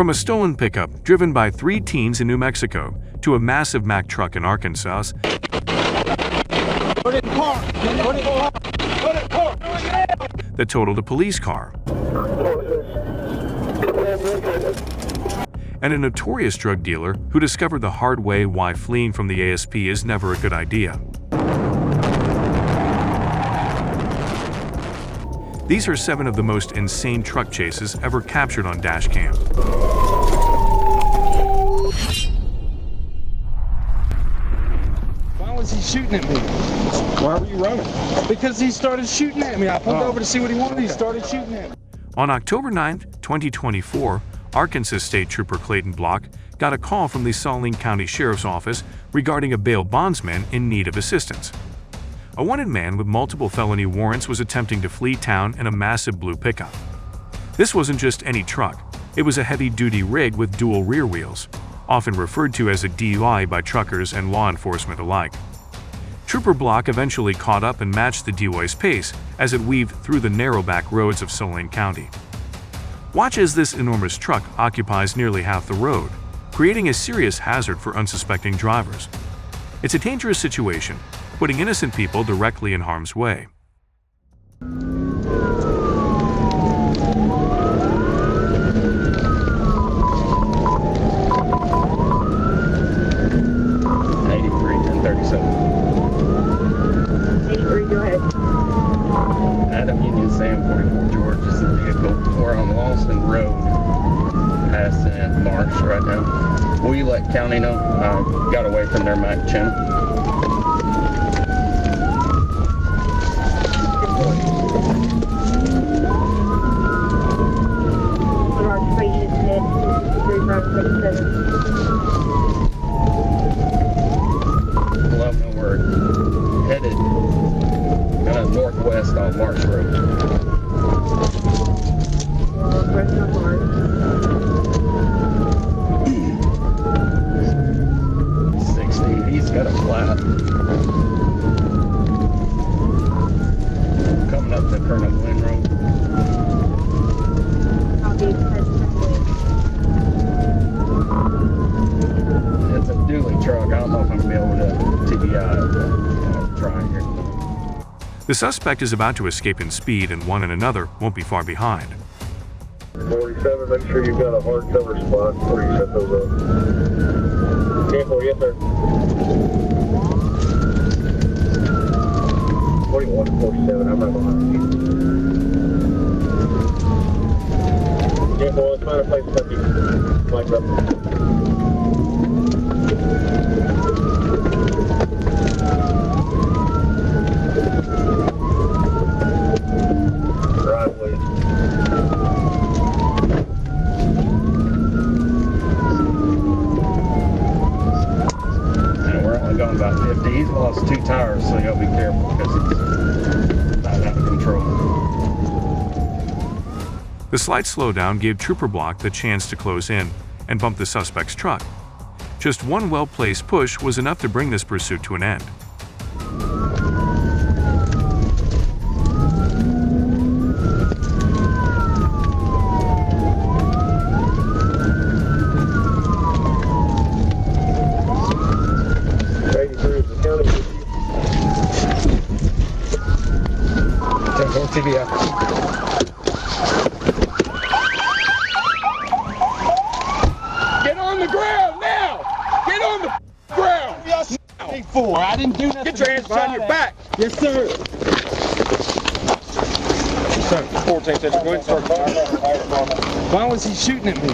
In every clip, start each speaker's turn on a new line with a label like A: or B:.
A: From a stolen pickup driven by 3 teens in New Mexico to a massive Mack truck in Arkansas, that totaled a police car, and a notorious drug dealer who discovered the hard way why fleeing from the ASP is never a good idea. These are 7 of the most insane truck chases ever captured on Dashcam.
B: Why was he shooting at me?
C: Why were you running?
B: Because he started shooting at me. I pulled over to see what he wanted. He started shooting at me.
A: On October 9, 2024, Arkansas State Trooper Clayton Block got a call from the Saline County Sheriff's Office regarding a bail bondsman in need of assistance. A wanted man with multiple felony warrants was attempting to flee town in a massive blue pickup. This wasn't just any truck, it was a heavy-duty rig with dual rear wheels, often referred to as a DUI by truckers and law enforcement alike. Trooper Block eventually caught up and matched the DUI's pace as it weaved through the narrow back roads of Saline County. Watch as this enormous truck occupies nearly half the road, creating a serious hazard for unsuspecting drivers. It's a dangerous situation, putting innocent people directly in harm's way.
C: Adam Union Sam 44 George is the vehicle. We're on Lawson Road, passing Marsh right now. Will you let county know? I got away from their Mac channel. Well, no, we're headed northwest on Marsh Road.
D: Northwest on Marsh.
C: 60. He's got a flat. Coming up the Colonel Glenn Road. It's a dually truck. I don't know if I'm going to be able to TBI it, but I'll try here.
A: The suspect is about to escape in speed, and one and another won't be far behind.
E: 47, make sure you've got a hard cover spot before you set those up. Careful, yes sir. 41, 47, I'm right behind you. Careful, let's find a place to set you. Flank up.
C: Going about 50. He's lost 2 tires, so you gotta be careful because it's not out of control.
A: The slight slowdown gave Trooper Block the chance to close in and bump the suspect's truck. Just one well-placed push was enough to bring this pursuit to an end.
C: TBI.
B: Get on the ground now! Get on the ground! Before I didn't do nothing.
C: Get your hands behind your back.
B: Yes, sir.
C: Yes, sir. 14 says go ahead and start.
B: Why was he shooting at me?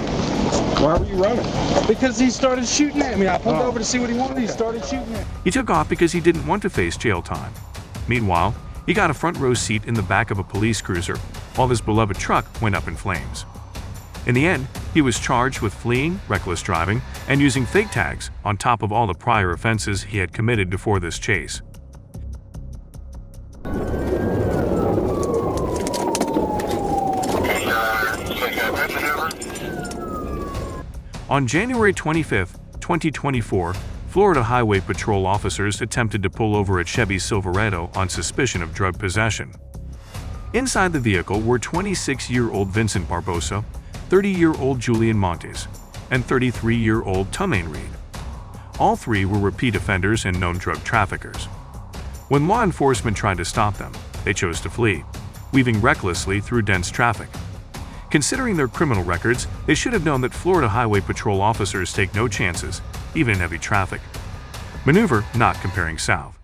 C: Why were you running?
B: Because he started shooting at me. I pulled over to see what he wanted. He started shooting at me.
A: He took off because he didn't want to face jail time. Meanwhile, he got a front row seat in the back of a police cruiser while his beloved truck went up in flames. In the end, he was charged with fleeing, reckless driving, and using fake tags on top of all the prior offenses he had committed before this chase. On January 25, 2024, Florida Highway Patrol officers attempted to pull over a Chevy Silverado on suspicion of drug possession. Inside the vehicle were 26-year-old Vincent Barbosa, 30-year-old Julian Montes, and 33-year-old Tumaine Reed. All three were repeat offenders and known drug traffickers. When law enforcement tried to stop them, they chose to flee, weaving recklessly through dense traffic. Considering their criminal records, they should have known that Florida Highway Patrol officers take no chances, even in heavy traffic. Maneuver not comparing south.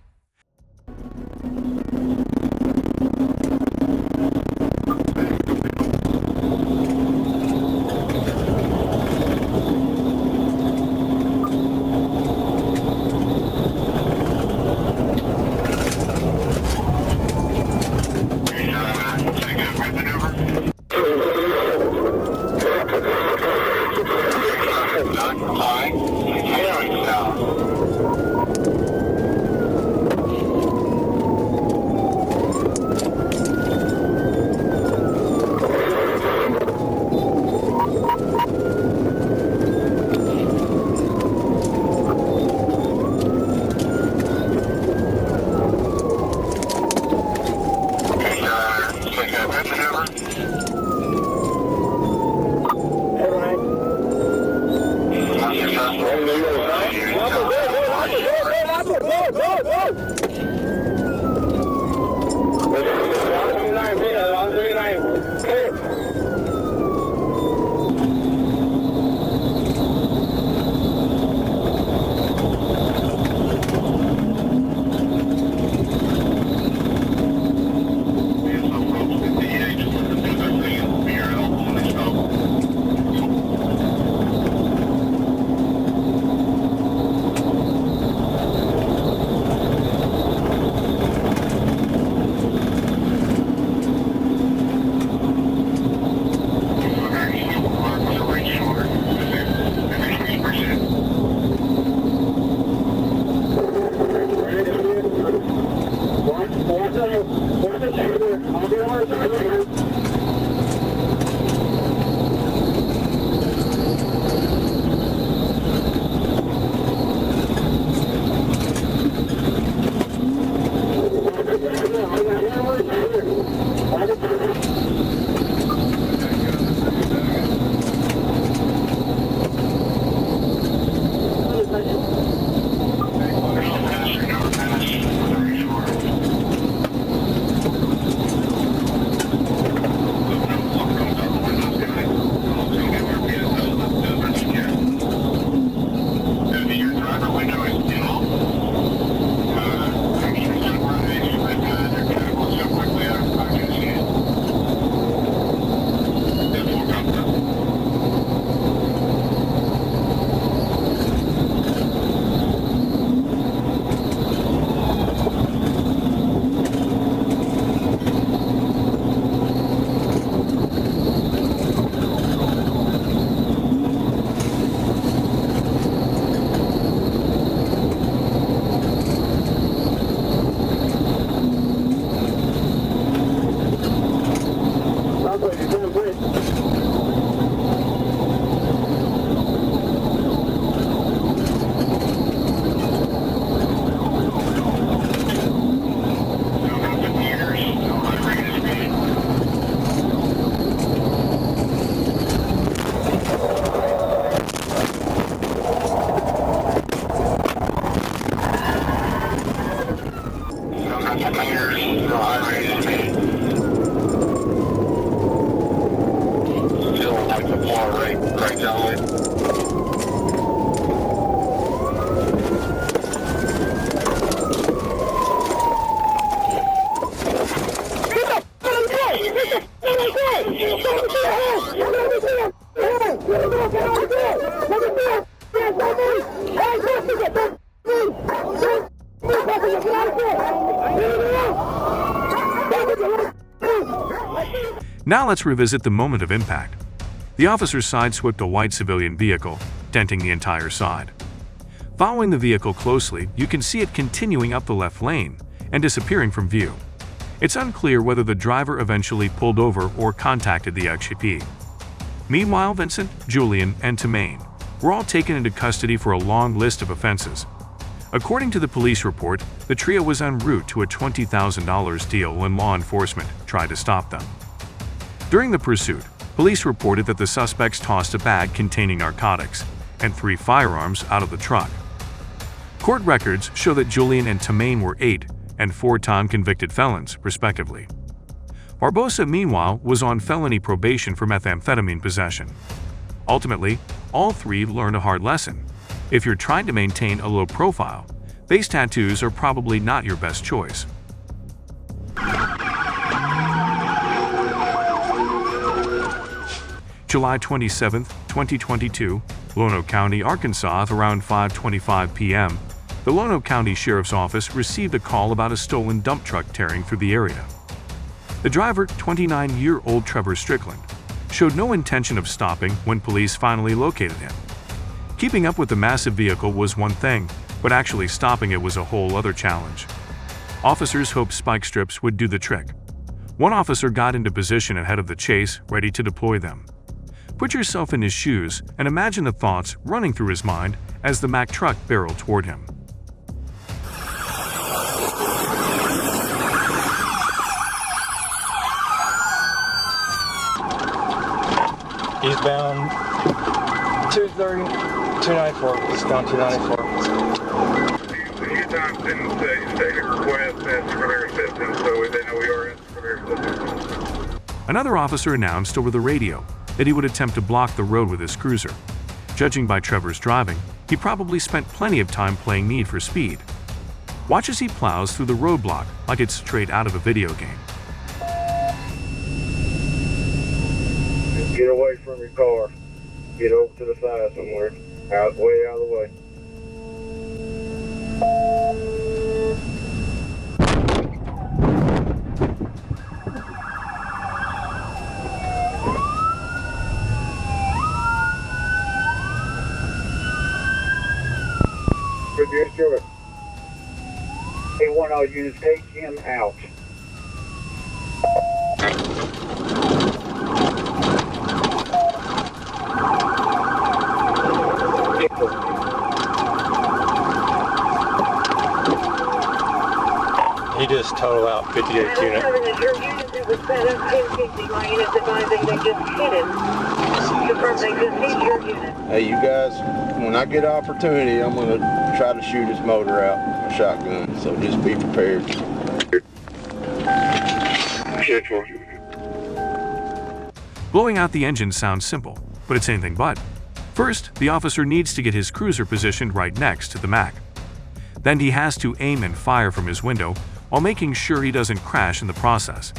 A: Now let's revisit the moment of impact. The officers sideswiped a white civilian vehicle, denting the entire side. Following the vehicle closely, you can see it continuing up the left lane and disappearing from view. It's unclear whether the driver eventually pulled over or contacted the XCP. Meanwhile, Vincent, Julian, and Tumaine were all taken into custody for a long list of offenses. According to the police report, the trio was en route to a $20,000 deal when law enforcement tried to stop them. During the pursuit, Police reported that the suspects tossed a bag containing narcotics and 3 firearms out of the truck. Court records show that Julian and Tamain were 8 and 4-time convicted felons, respectively. Barbosa, meanwhile, was on felony probation for methamphetamine possession. Ultimately, all 3 learned a hard lesson. If you're trying to maintain a low profile, face tattoos are probably not your best choice. July 27, 2022, Lono County, Arkansas, at around 5:25 p.m., the Lono County Sheriff's Office received a call about a stolen dump truck tearing through the area. The driver, 29-year-old Trevor Strickland, showed no intention of stopping when police finally located him. Keeping up with the massive vehicle was one thing, but actually stopping it was a whole other challenge. Officers hoped spike strips would do the trick. One officer got into position ahead of the chase, ready to deploy them. Put yourself in his shoes and imagine the thoughts running through his mind as the Mack truck barreled toward him.
F: Eastbound 230, 294. Eastbound 294.
E: A few times didn't state a request asking for their assistance, so they know we are asking for their assistance.
A: Another officer announced over the radio that he would attempt to block the road with his cruiser. Judging by Trevor's driving, he probably spent plenty of time playing Need for Speed. Watch as he plows through the roadblock like it's straight out of a video game.
E: Get away from your car. Get over to the side somewhere. Way out of the way. Good instrument. Hey, one all units, take him out.
F: He just total out 58 unit.
D: Your unit that was set up 1050, my unit's advising they just hit him. Confirm they just hit your unit.
G: Hey, you guys, when I get an opportunity, I'm going to try to shoot his motor out with a shotgun, so just be prepared.
A: Blowing out the engine sounds simple, but it's anything but. First, the officer needs to get his cruiser positioned right next to the Mack. Then he has to aim and fire from his window while making sure he doesn't crash in the process.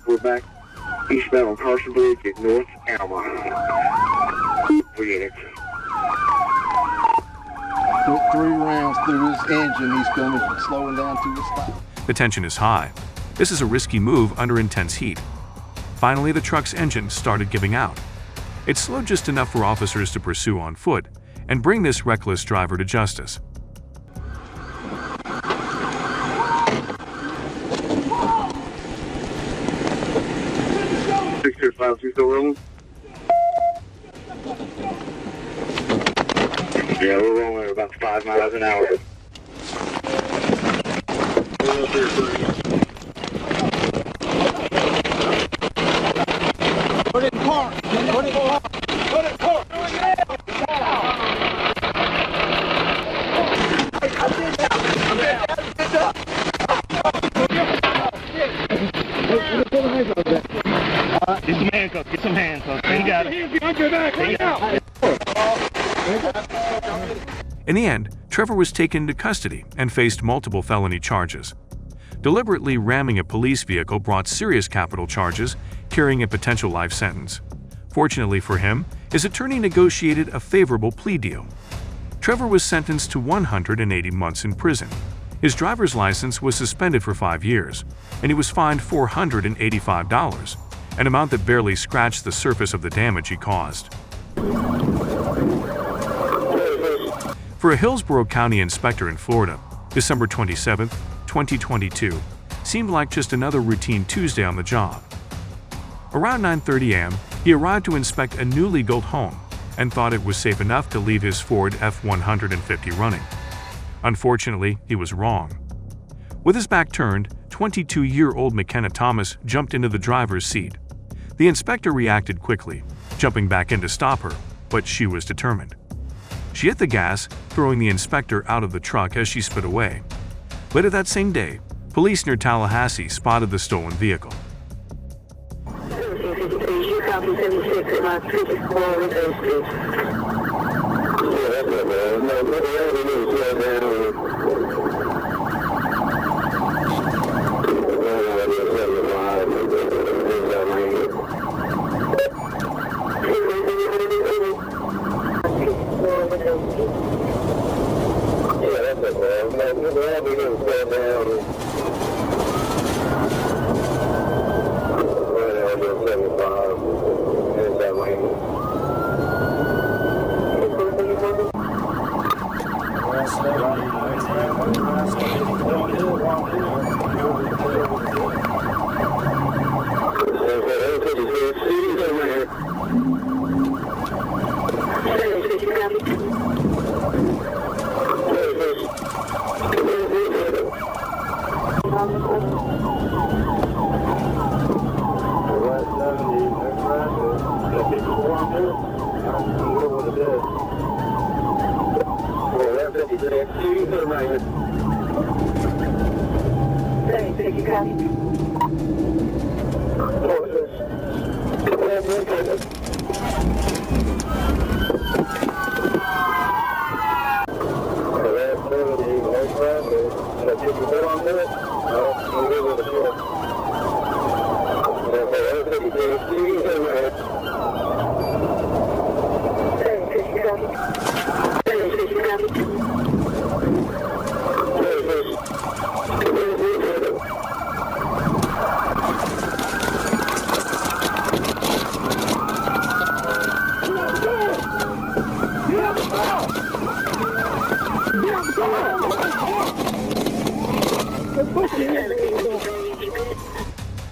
E: We're back eastbound on Carson Bridge at North Alma. Units.
G: Put 3 rounds through his engine, he's going to slow him down to a stop.
A: The tension is high. This is a risky move under intense heat. Finally, the truck's engine started giving out. It slowed just enough for officers to pursue on foot and bring this reckless driver to justice.
E: Miles, you still rolling? Yeah, we're rolling at about 5 miles an hour.
B: Put it in park. Put it in park. Put it in park.
C: Get some handcuffs. Get some handcuffs. You got it.
B: Hands behind your back right now.
A: In the end, Trevor was taken into custody and faced multiple felony charges. Deliberately ramming a police vehicle brought serious capital charges, carrying a potential life sentence. Fortunately for him, his attorney negotiated a favorable plea deal. Trevor was sentenced to 180 months in prison. His driver's license was suspended for 5 years, and he was fined $485, an amount that barely scratched the surface of the damage he caused. For a Hillsborough County inspector in Florida, December 27, 2022, seemed like just another routine Tuesday on the job. Around 9:30 a.m., he arrived to inspect a newly built home and thought it was safe enough to leave his Ford F-150 running. Unfortunately, he was wrong. With his back turned, 22-year-old McKenna Thomas jumped into the driver's seat. The inspector reacted quickly, jumping back in to stop her, but she was determined. She hit the gas, throwing the inspector out of the truck as she sped away. Later that same day, police near Tallahassee spotted the stolen vehicle.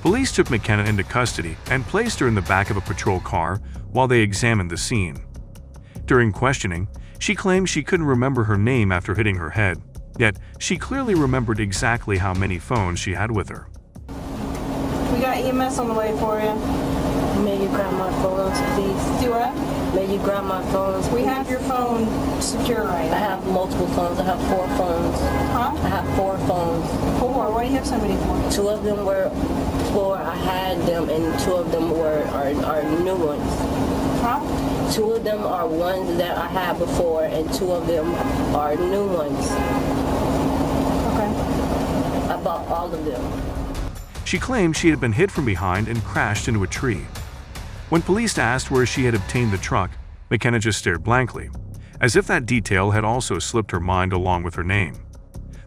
A: Police took McKenna into custody and placed her in the back of a patrol car while they examined the scene. During questioning, she claimed she couldn't remember her name after hitting her head, yet she clearly remembered exactly how many phones she had with her.
H: We got EMS on the way for you.
I: May you grab my phones, please?
H: Do what?
I: May you grab my phones, please?
H: We have your phone secure right
I: I
H: now.
I: have multiple phones. I have 4 phones.
H: Huh?
I: I have 4 phones.
H: 4? What do you have so many for?
I: 2 of them were 4. I had them, and 2 of them are new ones.
H: Huh?
I: 2 of them are ones that I had before, and 2 of them are new ones.
H: Okay.
I: I bought all of them.
A: She claimed she had been hit from behind and crashed into a tree. When police asked where she had obtained the truck, McKenna just stared blankly, as if that detail had also slipped her mind along with her name.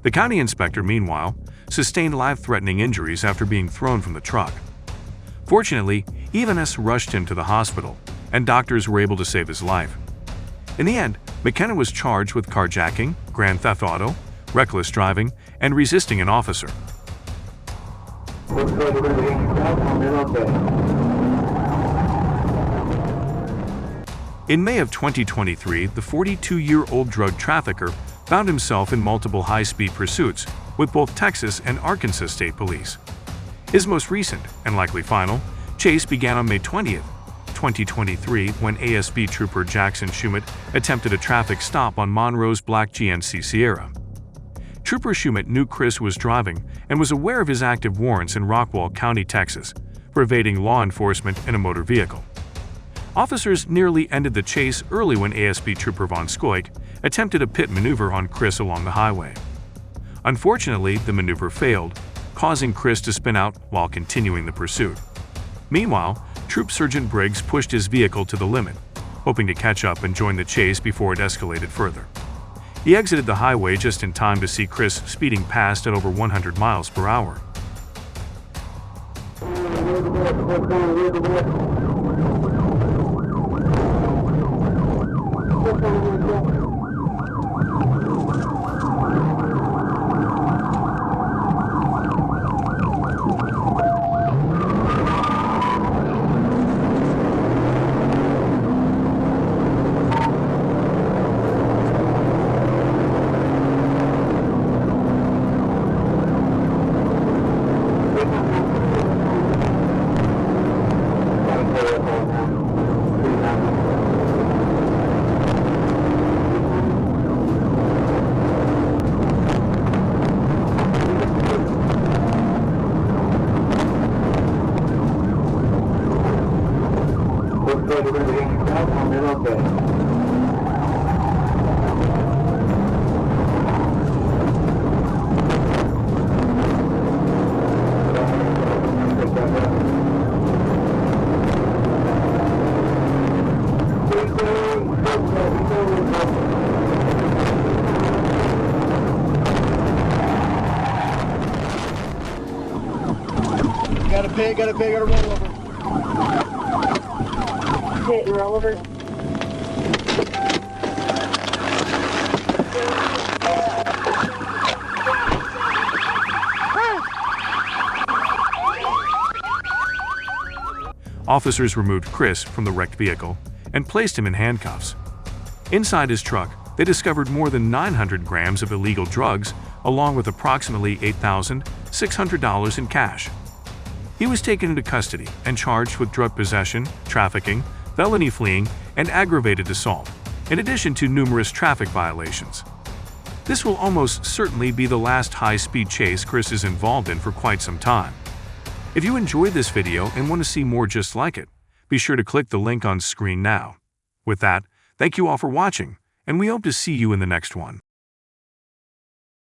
A: The county inspector, meanwhile, sustained life-threatening injuries after being thrown from the truck. Fortunately, EMS rushed him to the hospital, and doctors were able to save his life. In the end, McKenna was charged with carjacking, grand theft auto, reckless driving, and resisting an officer. In May of 2023, the 42-year-old drug trafficker found himself in multiple high-speed pursuits with both Texas and Arkansas State Police. His most recent, and likely final, chase began on May 20th, 2023 when ASB Trooper Jackson Schumett attempted a traffic stop on Monroe's black GMC Sierra. Trooper Schumett knew Chris was driving and was aware of his active warrants in Rockwall County, Texas, for evading law enforcement in a motor vehicle. Officers nearly ended the chase early when ASB Trooper Von Skoik attempted a pit maneuver on Chris along the highway. Unfortunately, the maneuver failed, causing Chris to spin out while continuing the pursuit. Meanwhile, Troop Sergeant Briggs pushed his vehicle to the limit, hoping to catch up and join the chase before it escalated further. He exited the highway just in time to see Chris speeding past at over 100 miles per hour.
B: Got a pig, got a rollover.
D: Hit and rollover.
A: Officers removed Chris from the wrecked vehicle and placed him in handcuffs. Inside his truck, they discovered more than 900 grams of illegal drugs, along with approximately $8,600 in cash. He was taken into custody and charged with drug possession, trafficking, felony fleeing, and aggravated assault, in addition to numerous traffic violations. This will almost certainly be the last high-speed chase Chris is involved in for quite some time. If you enjoyed this video and want to see more just like it, be sure to click the link on screen now. With that, thank you all for watching, and we hope to see you in the next one.